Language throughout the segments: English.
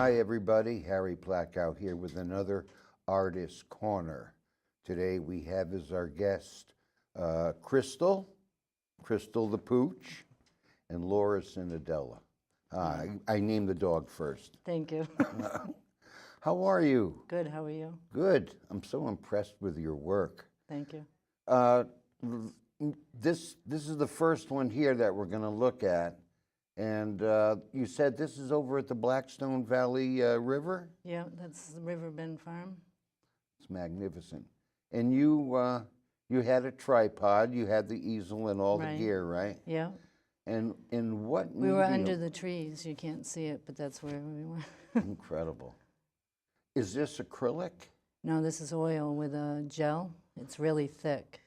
Hi, everybody. Harry Plackow here with another Artist Corner. Today we have as our guest Crystal the Pooch, and Laura Cenedella. I named the dog first. Thank you. How are you? Good, how are you? Good. I'm so impressed with your work. Thank you. This is the first one here that we're going to look at. And you said this is over at the Blackstone Valley River? Yeah, that's the Riverbend Farm. It's magnificent. And you had a tripod, you had the easel and all the gear, right? Yeah. And in what We were under the trees. You can't see it, but that's where we were. Incredible. Is this acrylic? No, this is oil with a gel. It's really thick.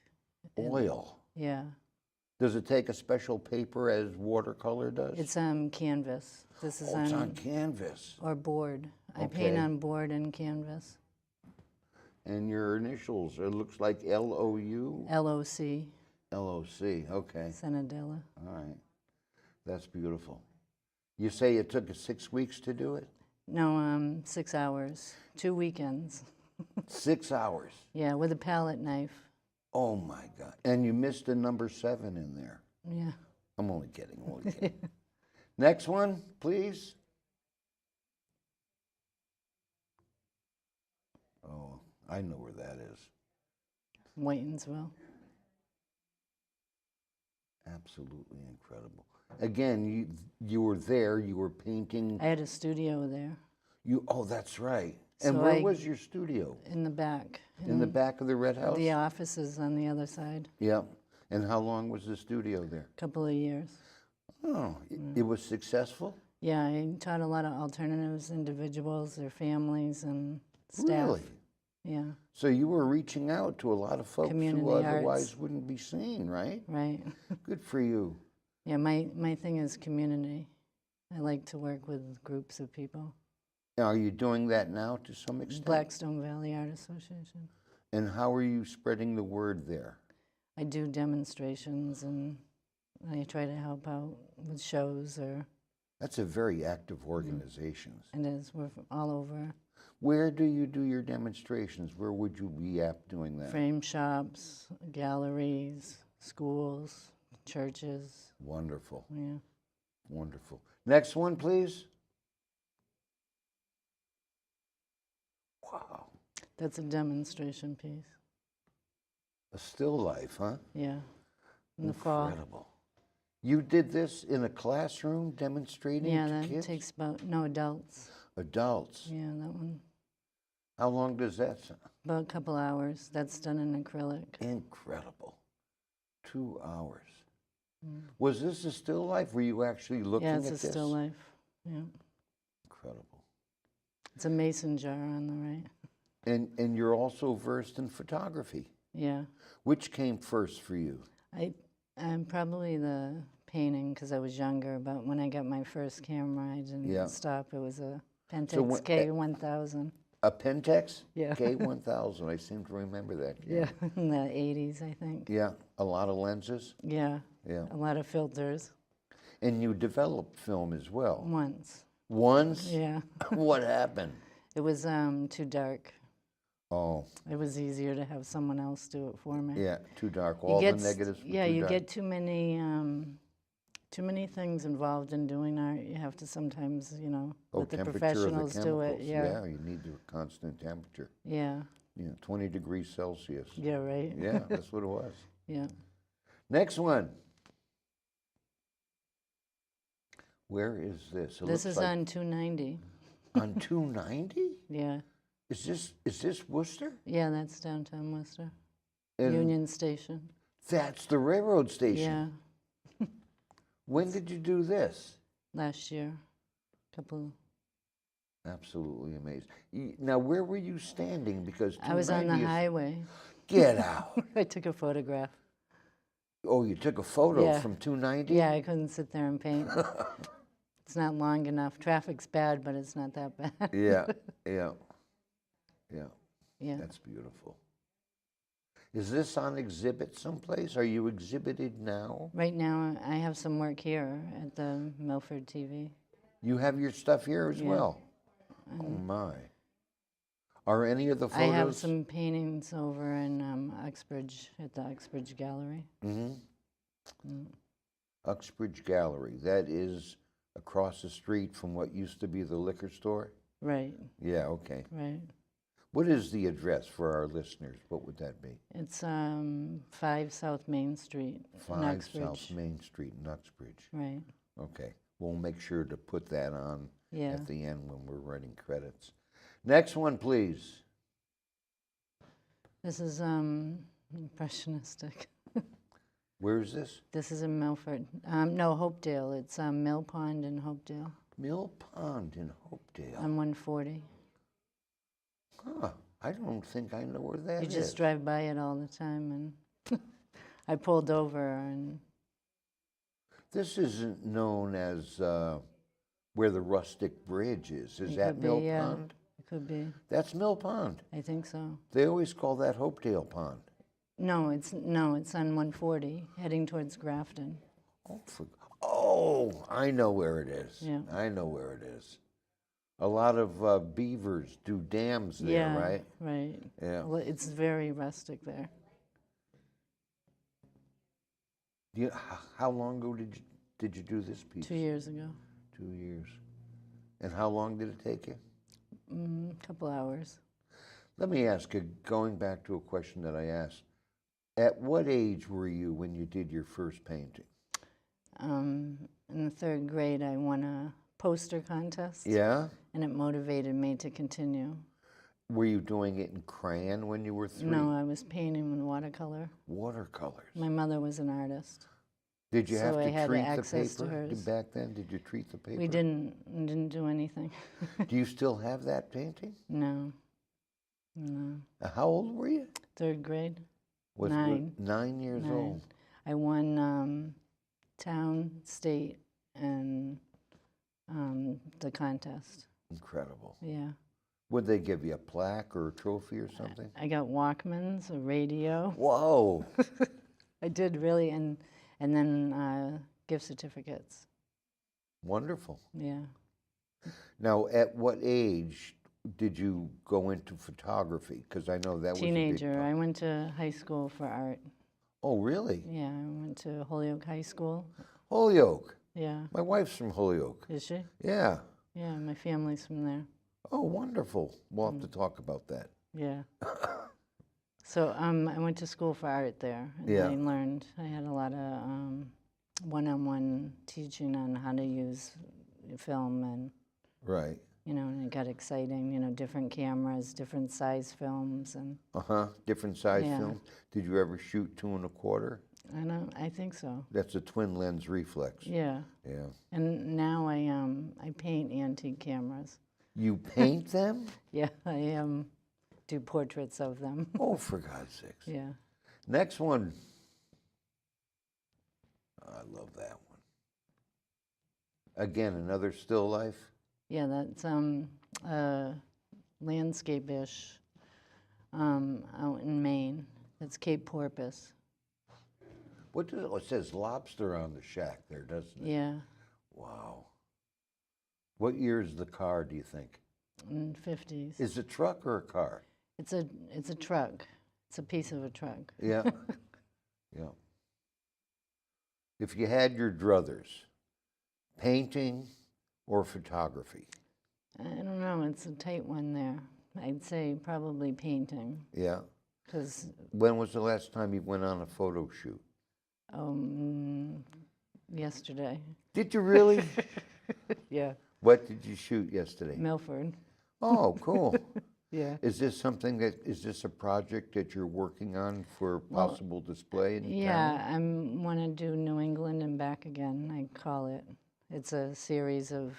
Oil? Yeah. Does it take a special paper as watercolor does? It's canvas. This is it's on canvas. Or board. Okay. I paint on board and canvas. And your initials, it looks like L-O-U? L-O-C. L-O-C, okay. Cenedella. All right. That's beautiful. You say it took 6 weeks to do it? No, 6 hours. 2 weekends. 6 hours? Yeah, with a palette knife. Oh my God. And you missed a number 7 in there. Yeah. I'm only kidding, Next one, please. Oh, I know where that is. Whitensville. Absolutely incredible. Again, you were there, you were painting. I had a studio there. Oh, that's right. And where was your studio? In the back. In the back of the Red House? The office is on the other side. Yeah. And how long was the studio there? A couple of years. Oh, it was successful? Yeah, I taught a lot of alternatives, individuals, their families, and staff. Really? Yeah. So you were reaching out to a lot of folks Community who otherwise arts. wouldn't be seen, right? Right. Good for you. Yeah, my thing is community. I like to work with groups of people. Now, are you doing that now to some extent? Blackstone Valley Art Association. And how are you spreading the word there? I do demonstrations and I try to help out with shows or... That's a very active organization. It is. We're all over. Where do you do your demonstrations? Where would you be at doing that? Frame shops, galleries, schools, churches. Wonderful. Yeah. Wonderful. Next one, please. Wow. That's a demonstration piece. A still life, huh? Yeah. In the fall. Incredible. You did this in a classroom demonstrating Yeah, to that kids? takes about, no, adults. Adults. Yeah, that one. How long does that sound? About a couple hours. That's done in acrylic. Incredible. 2 hours. Was this a still life? Were you actually looking at this? Yeah, it's a still life. Yeah. Incredible. It's a mason jar on the right. And you're also versed in photography. Yeah. Which came first for you? I'm probably the painting because I was younger, but when I got my first camera, I didn't stop. It was a Pentax K1000. A Pentax? Yeah. K1000. I seem to remember that. Yeah, in the 80s, I think. Yeah, a lot of lenses. Yeah. Yeah. A lot of filters. And you developed film as well. Once. Once? Yeah. What happened? It was too dark. Oh. It was easier to have someone else do it for me. Yeah, too dark. All the negatives were yeah, too you dark. get too many things involved in doing art. You have to sometimes, let the professionals do it. Yeah, you need the constant temperature. Yeah. Yeah, 20 degrees Celsius. Yeah, right. Yeah, that's what it was. Yeah. Next one. Where is this? This is on 290. On 290? Yeah. Is this Worcester? Yeah, that's downtown Worcester. And Union Station. That's the railroad station. Yeah. When did you do this? Last year. Couple. Absolutely amazing. Now, where were you standing? Because I was on the highway. Get out. I took a photograph. Oh, you took a photo from 290? Yeah, I couldn't sit there and paint. It's not long enough. Traffic's bad, but it's not that bad. Yeah, yeah. Yeah. That's beautiful. Is this on exhibit someplace? Are you exhibited now? Right now, I have some work here at the Milford TV. You have your stuff here as well? Oh my. Are any of the photos? I have some paintings over in Uxbridge, at the Uxbridge Gallery. Uxbridge Gallery. That is across the street from what used to be the liquor store? Right. Yeah, okay. Right. What is the address for our listeners? What would that be? It's 5 South Main Street in 5 Uxbridge. South Main Street in Uxbridge. Right. Okay. We'll make sure to put that on Yeah. at the end when we're writing credits. Next one, please. This is impressionistic. Where is this? This is in Milford. No, Hopedale. It's Mill Pond in Hopedale. Mill Pond in Hopedale. On 140. Huh. I don't think I know where that You is. just drive by it all the time, and I pulled over, and This isn't known as where the rustic bridge is. Is it that could be, Mill yeah. Pond? It could be. That's Mill Pond. I think so. They always call that Hopedale Pond. No, it's on 140, heading towards Grafton. Oh, I know where it is. Yeah. I know where it is. A lot of beavers do dams there, Yeah, right? right. Yeah. Well, it's very rustic there. How long ago did you do this piece? 2 years ago. 2 years. And how long did it take you? A couple hours. Let me ask you, going back to a question that I asked, at what age were you when you did your first painting? In the 3rd grade, I won a poster contest. Yeah? And it motivated me to continue. Were you doing it in crayon when you were 3? No, I was painting with watercolor. Watercolors. My mother was an artist. Did you have so I to had treat the access to paper hers. back then? Did you treat the paper? We didn't do anything. Do you still have that painting? No. No. How old were you? 3rd grade. Was 9. 9 years 9. old. I won town, state, and the contest. Incredible. Yeah. Would they give you a plaque or a trophy or something? I got Walkmans, a radio. Whoa. I did really, and then gift certificates. Wonderful. Yeah. Now, at what age did you go into photography? Because I know that was a big Teenager. part. I went to high school for art. Oh, really? Yeah, I went to Holyoke High School. Holyoke. Yeah. My wife's from Holyoke. Is she? Yeah. Yeah, my family's from there. Oh, wonderful. We'll have to talk about that. Yeah. So I went to school for art there. And Yeah. I learned. I had a lot of one-on-one teaching on how to use film, and Right. and it got exciting. Different cameras, different size films, and Different size Yeah. film. Did you ever shoot 2 1/4? I think so. That's a twin lens reflex. Yeah. Yeah. And now I paint antique cameras. You paint them? Yeah, I do portraits of them. Oh, for God's sakes. Yeah. Next one. I love that one. Again, another still life. Yeah, that's landscape-ish out in Maine. That's Cape Porpoise. What does it says lobster on the shack there, doesn't it? Yeah, Wow. What year is the car, do you think? in 50s. Is it a truck or a car? It's a truck. It's a piece of a truck. Yeah. Yeah. If you had your druthers, painting or photography? I don't know. It's a tight one there. I'd say probably painting, Yeah. because When was the last time you went on a photo shoot? yesterday. Did you really? Yeah. What did you shoot yesterday? Milford. Oh, cool. Yeah. Is this a project that you're working on for Well, possible display in Yeah, town? I want to do New England and back again, I call it. It's a series of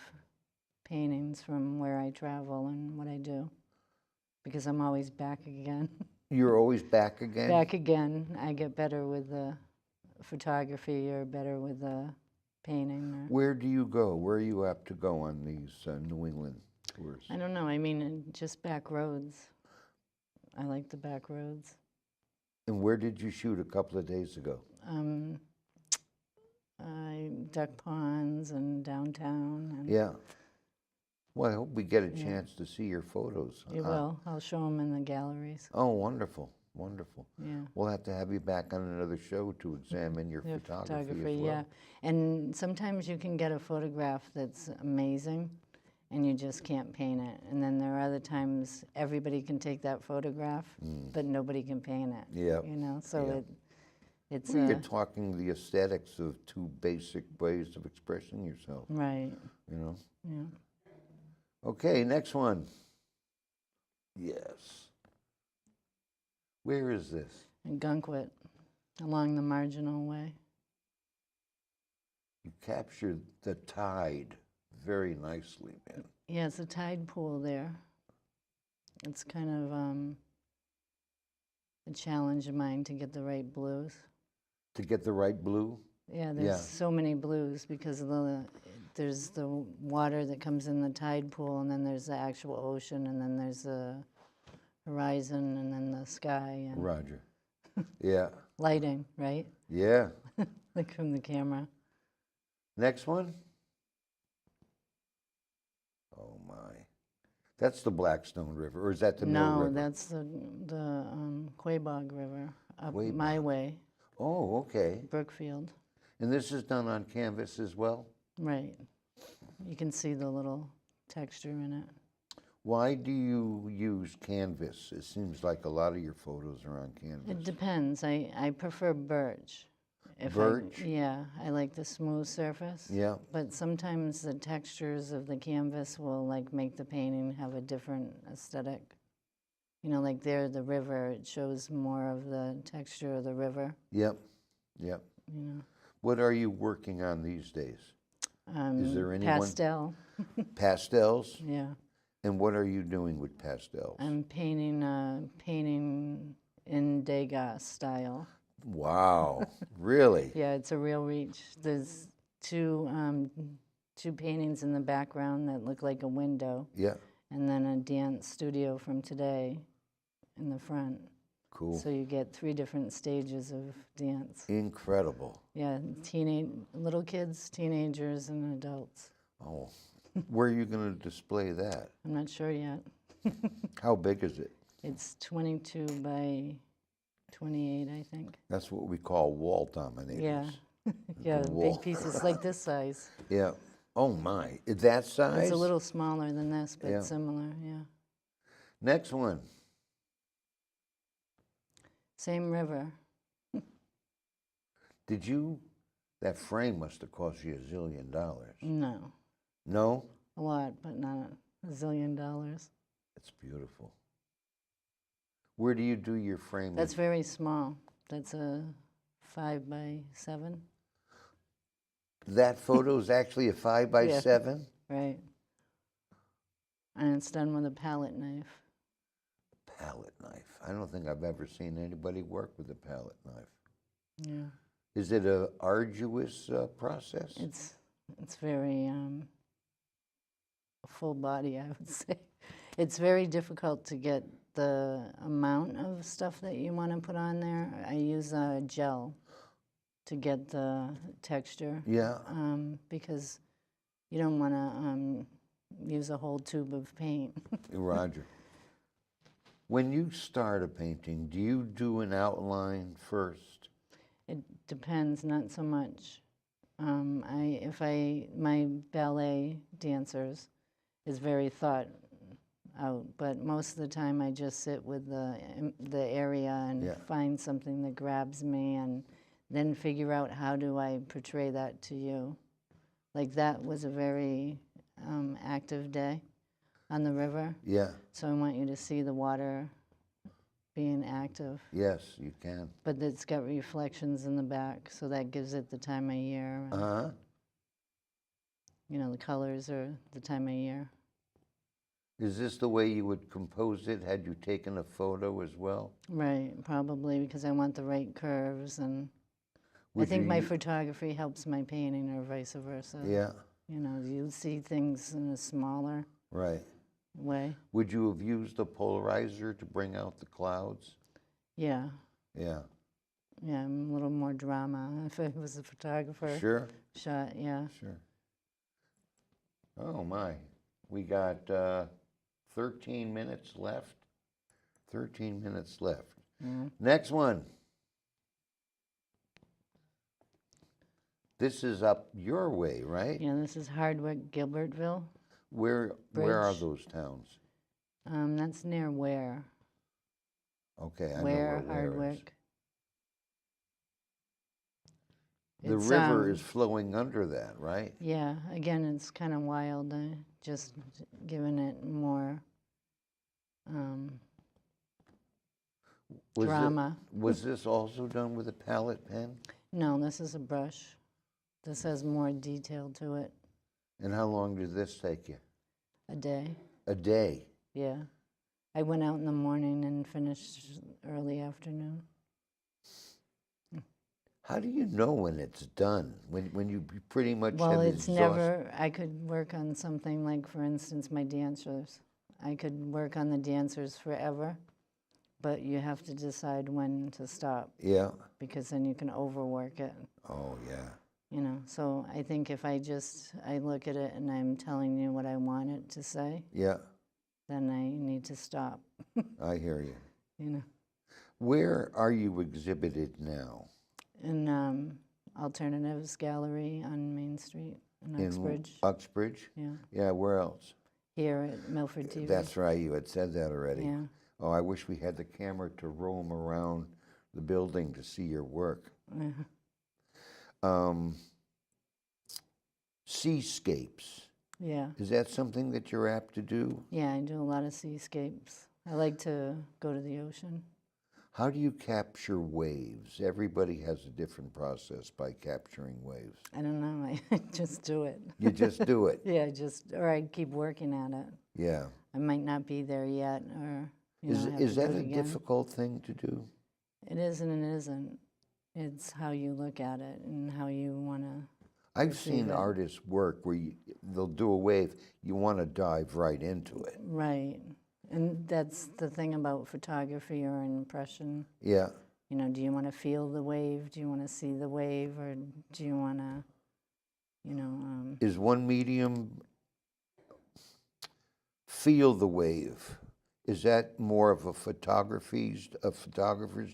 paintings from where I travel and what I do, because I'm always back again. You're always back again? Back again. I get better with the photography or better with the painting. Where do you go? Where are you apt to go on these New England tours? I don't know. I mean, just back roads. I like the back roads. And where did you shoot a couple of days ago? Duck ponds and downtown. And Yeah. Well, I hope we get a chance to see your photos. You will. I'll show them in the galleries. Oh, wonderful, wonderful. Yeah. We'll have to have you back on another show to examine your photography as well. Yeah. And sometimes you can get a photograph that's amazing, and you just can't paint it. And then there are other times everybody can take that photograph, but nobody can paint it. Yep. You know, so it's Well, you're talking the aesthetics of two basic ways of expressing yourself, right. you know? Yeah. Okay, next one. Yes. Where is this? In Gunkwit, along the Marginal Way. You captured the tide very nicely, man. Yeah, it's a tide pool there. It's kind of a challenge of mine to get the right blues. To get the right blue? Yeah, there's so many blues because of there's the water that comes in the tide pool, and then there's the actual ocean, and then there's the horizon, and then the sky, and Roger. Yeah. lighting, right? Yeah. Like from the camera. Next one. Oh my. That's the Blackstone River, or is that the Mill River? No, that's the Quabog River up Quabog. my way, Oh, okay. Brookfield. And this is done on canvas as well? Right. You can see the little texture in it. Why do you use canvas? It seems like a lot of your photos are on It canvas. depends. I prefer birch. Birch? Yeah, I like the smooth surface. Yeah. But sometimes the textures of the canvas will like make the painting have a different aesthetic. You know, like there, the river, it shows more of the texture of the river. Yep. Yep. You know. What are you working on these days? Is there anyone? Pastel. Pastels? Yeah. And what are you doing with pastels? I'm painting in Degas style. Wow. Really? Yeah, it's a real reach. There's two paintings in the background that look like a window, Yeah. and then a dance studio from today in the front. Cool. So you get 3 different stages of dance. Incredible. Yeah, little kids, teenagers, and adults. Oh. Where are you going to display that? I'm not sure yet. How big is it? It's 22 by 28, I think. That's what we call wall dominators. Yeah, yeah, wall. big pieces like this size. Yeah. Oh my. Is that size? It's a little smaller than this, but Yeah. similar, yeah. Next one. Same river. That frame must have cost you $1 zillion. No, No? a lot, but not $1 zillion. It's beautiful. Where do you do your framing? That's very small. That's a 5 by 7. That photo is actually a 5 by Yeah. 7? Right. And it's done with a palette knife. Palette knife. I don't think I've ever seen anybody work with a palette knife. Yeah. Is it a arduous process? It's very full body, I would say. It's very difficult to get the amount of stuff that you want to put on there. I use a gel to get the texture. Yeah. Because you don't want to use a whole tube of paint. Roger. When you start a painting, do you do an outline first? It depends, not so much. My ballet dancers is very thought out, but most of the time I just sit with the area and Yeah. find something that grabs me, and then figure out how do I portray that to you. Like that was a very active day on the river, Yeah. so I want you to see the water being active. Yes, you can. But it's got reflections in the back, so that gives it the time of year. And, Uh-huh. you know, the colors are the time of year. Is this the way you would compose it? Had you taken a photo as well? Right, probably, because I want the right curves, and I Would think you my u- photography helps my painting, or vice versa. Yeah, You know, you see things in a smaller right. way. Would you have used a polarizer to bring out the clouds? Yeah, Yeah. yeah, I'm a little more drama if I was a photographer. Sure, Shot, yeah. sure. Oh my. We got 13 minutes left. 13 minutes left. Next one. This is up your way, right? Yeah, this is Hardwick, Gilbertville. Where are Bridge. those towns? That's near Ware. Okay, I know Ware, where Ware is. Hardwick. The It's, river is flowing under that, right? Yeah, again, it's kind of wild. Just giving it more Was it- drama. Was this also done with a palette pen? No, this is a brush. This has more detail to it. And how long did this take you? A day. A day. Yeah. I went out in the morning and finished early afternoon. How do you know when it's done? When you pretty much Well, have it's exhausted? never, I could work on something like, for instance, my dancers. I could work on the dancers forever, but you have to decide when to stop, Yeah. because then you can overwork it, Oh, yeah. you know. So I think if I look at it and I'm telling you what I want it to say, Yeah, then I need to stop, I hear you. you know. Where are you exhibited now? In Alternatives Gallery on Main Street in Uxbridge. In Uxbridge? Yeah. Yeah, where else? Here at Milford TV. That's right, you had said that already. Yeah. Oh, I wish we had the camera to roam around the building to see your work. Seascapes. Yeah. Is that something that you're apt to do? Yeah, I do a lot of seascapes. I like to go to the ocean. How do you capture waves? Everybody has a different process by capturing waves. I don't know. I just do it. You just do it. Yeah, or I keep working at it. Yeah. I might not be there yet, or have Is to that do a it again. difficult thing to do? It is and it isn't. It's how you look at it and how you want to. I've seen it. artists work where they'll do a wave, you want to dive right into it. Right. And that's the thing about photography or an impression. Yeah. You know, do you want to feel the wave? Do you want to see the wave? Or do you want to, Is one medium feel the wave? Is that more of a photographer's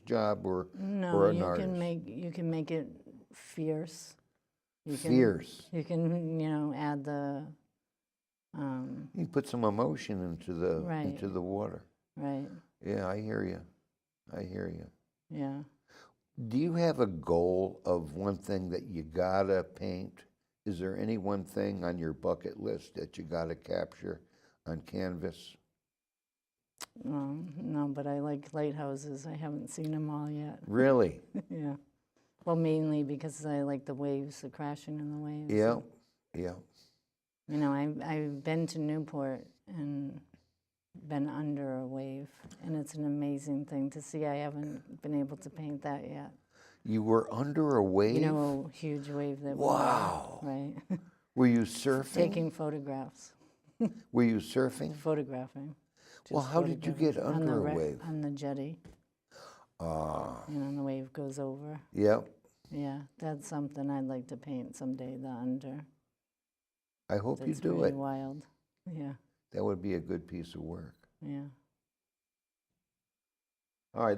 job or an artist? You can make it fierce. Fierce. You can, add the. You put some emotion into Right. the water. Right. Yeah, I hear you. I hear you. Yeah. Do you have a goal of one thing that you gotta paint? Is there any one thing on your bucket list that you gotta capture on canvas? No, but I like lighthouses. I haven't seen them all yet. Really? Yeah. Well, mainly because I like the waves, the crashing in the waves. Yeah, yeah. You know, I've been to Newport and been under a wave, and it's an amazing thing to see. I haven't been able to paint that yet. You were under a wave? You know, a huge wave that Wow. went by, right? Were you surfing? Taking photographs, Were you surfing? photographing. Well, how did you get under a wave? On the jetty. And the wave goes over. Yep. Yeah, that's something I'd like to paint someday, the under. I hope you That's do pretty it. wild. Yeah, That would be a good piece of work. yeah. All right,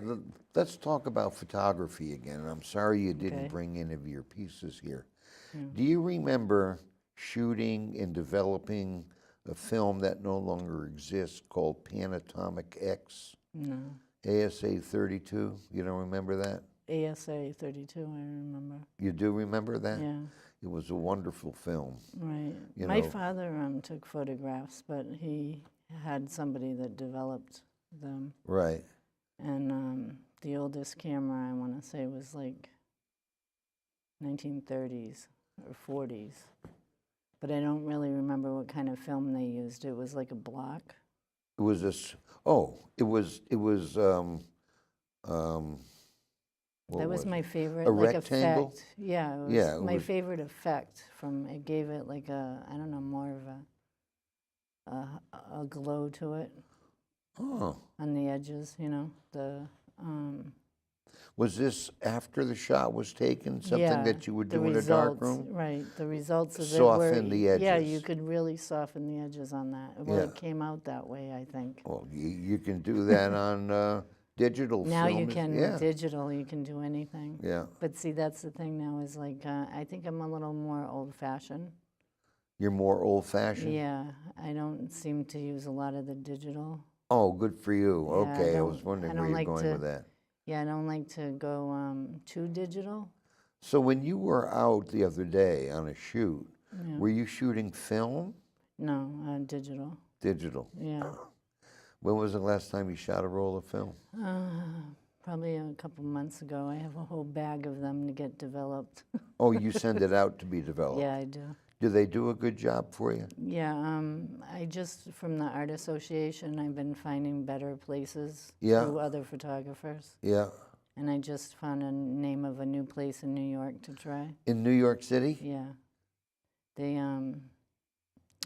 let's talk about photography again. And I'm sorry you didn't Okay. bring any of your pieces here. Yeah. Do you remember shooting and developing a film that no longer exists called Panatomic X, No. ASA 32? You don't remember that? ASA 32, I remember. You do remember that? Yeah, It was a wonderful film. right. You My know- father took photographs, but he had somebody that developed them. Right. And the oldest camera, I want to say, was like 1930s or 40s. But I don't really remember what kind of film they used. It was like a block. It was this. Oh, it was. What That was it? my favorite, A like, rectangle? effect. Yeah, it was Yeah, it my was- favorite effect. It gave it like I don't know, more of a glow to it Oh, on the edges. You know, Was this after the shot was taken, something Yeah, that you would the do in a dark results, room? right, the results of it Soften were, the yeah, you edges. could really soften the edges on that. Well, Yeah. it came out that way, I think. Well, you can do that on digital Now you film. can, Yeah, with digital, you can do anything. yeah. But see, that's the thing now is like, I think I'm a little more old-fashioned. You're more old-fashioned? Yeah, I don't seem to use a lot of the digital. Oh, good for you. Yeah, Okay, I was wondering where don't you're like going to, with that. yeah, I don't like to go too digital. So when you were out the other day on a shoot, Yeah. were you shooting film? No, digital. Digital. Yeah. When was the last time you shot a roll of film? Probably a couple months ago. I have a whole bag of them to get developed. Oh, you send it out to be developed? Yeah, I do. Do they do a good job for you? Yeah, I just, from the Art Association, I've been finding better places Yeah. through other photographers. Yeah. And I just found a name of a new place in New York to try. In New York City? Yeah. They are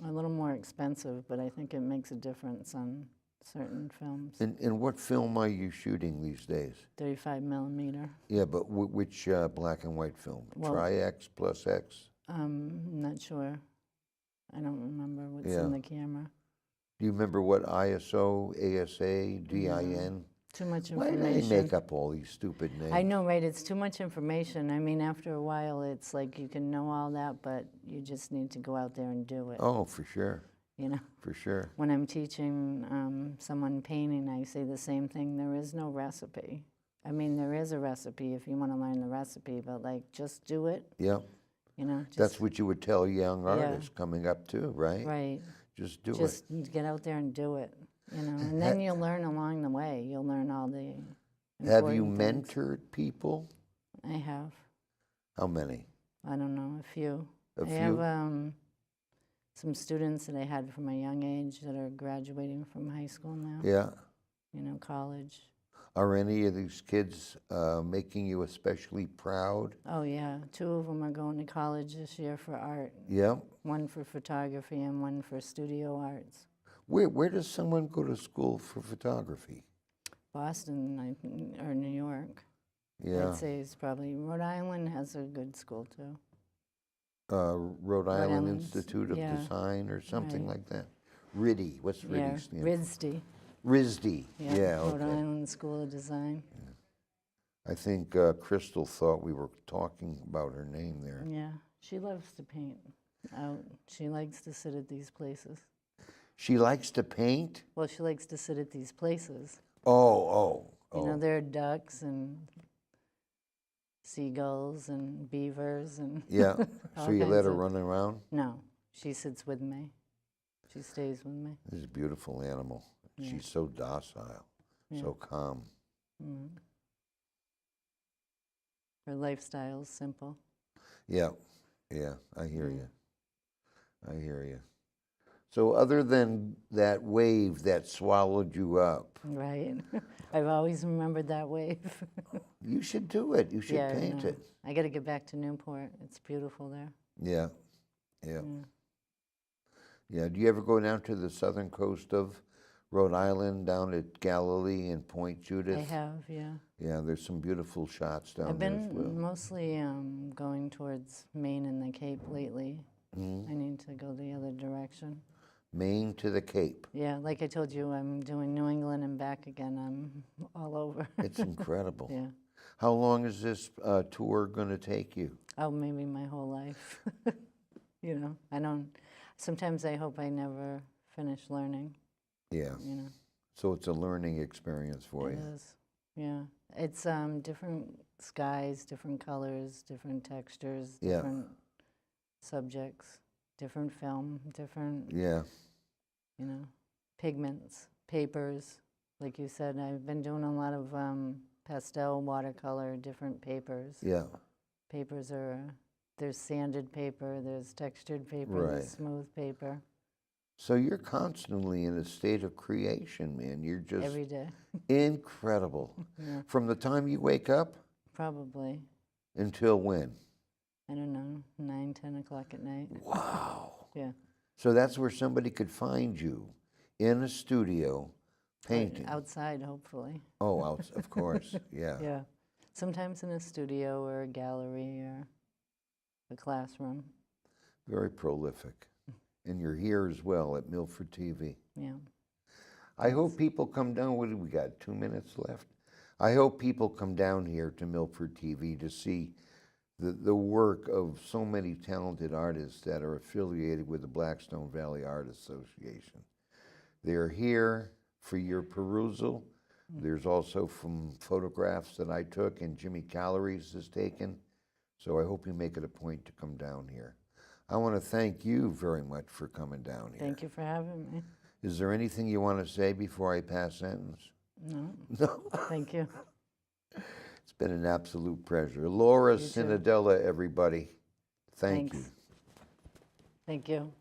a little more expensive, but I think it makes a difference on certain films. And what film are you shooting these days? 35 millimeter. Yeah, but which black and white film? Well- Tri-X, plus X? Not sure. I don't remember what's Yeah. in the camera. Do you remember what ISO, ASA, DIN? Too much Why do information. they make up all these stupid names? I know, right? It's too much information. I mean, after a while, it's like you can know all that, but you just need to go out there and do it. Oh, for sure, You know, for sure. when I'm teaching someone painting, I say the same thing. There is no recipe. I mean, there is a recipe if you want to learn the recipe, but like, just do it. Yeah, You know, just, that's what you would tell young artists coming up too, right? right. Just do Just it. get out there and do it. You know, and then you'll learn along the way. You'll learn all the Have you important things. mentored people? I have. How many? I don't know, a few. A I few? have some students that I had from a young age that are graduating from high school now, Yeah. you know, college. Are any of these kids making you especially proud? Oh, yeah. 2 of them are going to college this year for art, Yeah. one for photography and one for studio arts. Where does someone go to school for photography? Boston or New York. Yeah. I'd say it's probably, Rhode Island has a good school too. Rhode Island Island's- Institute of yeah. Design or something Right. like that. RIDI. What's RIDI Yeah, stand for? RISD. RISD. Yeah, Rhode okay. Island School of Design. I think Crystal thought we were talking about her name there. Yeah, she loves to paint out. She likes to sit at these places. She likes to paint? Well, she likes to sit at these places. Oh. You know, there are ducks and seagulls and beavers and Yeah. all So you let kinds her of- run around? No, she sits with me. She stays with me. This is a beautiful animal. Yeah. She's so docile, so calm. Mm. Her lifestyle's simple. Yeah, I hear you. I hear you. So other than that wave that swallowed you up, Right. I've always remembered that wave. you should do it. You should Yeah, I paint know. it. I got to get back to Newport. It's beautiful there. Yeah. Yeah. Do you ever go down to the southern coast of Rhode Island, down at Galilee and Point Judith? I have, yeah. Yeah, there's some beautiful shots down I've there as been well. mostly going towards Maine and the Cape lately. Mm-hmm. I need to go the other direction. Maine to the Cape. Yeah, like I told you, I'm doing New England and back again. I'm all over. It's incredible. Yeah. How long is this tour going to take you? Oh, maybe my whole life. You know, I don't. Sometimes I hope I never finish learning. Yeah. You know, So it's a learning experience for it you. is. Yeah, it's different skies, different colors, different textures, Yeah. different subjects, different film, different. Yeah. You know, pigments, papers. Like you said, I've been doing a lot of pastel, watercolor, different papers. Yeah. Papers are, there's sanded paper, there's textured paper, Right. there's smooth paper, So you're constantly in a state of creation, man. You're just every day. incredible. Yeah, From the time you wake up probably, until when? I don't know, 9, 10 o'clock at night. Wow. Yeah. So that's where somebody could find you, in a studio, painting. Outside, hopefully. Oh, of course. Yeah. Yeah. Sometimes in a studio or a gallery or a classroom. Very prolific. And you're here as well at Milford TV. Yeah. I hope people come down. What do we got? 2 minutes left. I hope people come down here to Milford TV to see the work of so many talented artists that are affiliated with the Blackstone Valley Art Association. They're here for your perusal. There's also from photographs that I took and Jimmy Calories has taken. So I hope you make it a point to come down here. I want to thank you very much for coming down here. Thank you for having me. Is there anything you want to say before I pass sentence? No, No. thank you. It's been an absolute pleasure. Laura You too. Cenedella, everybody. Thank Thanks. you. Thank you.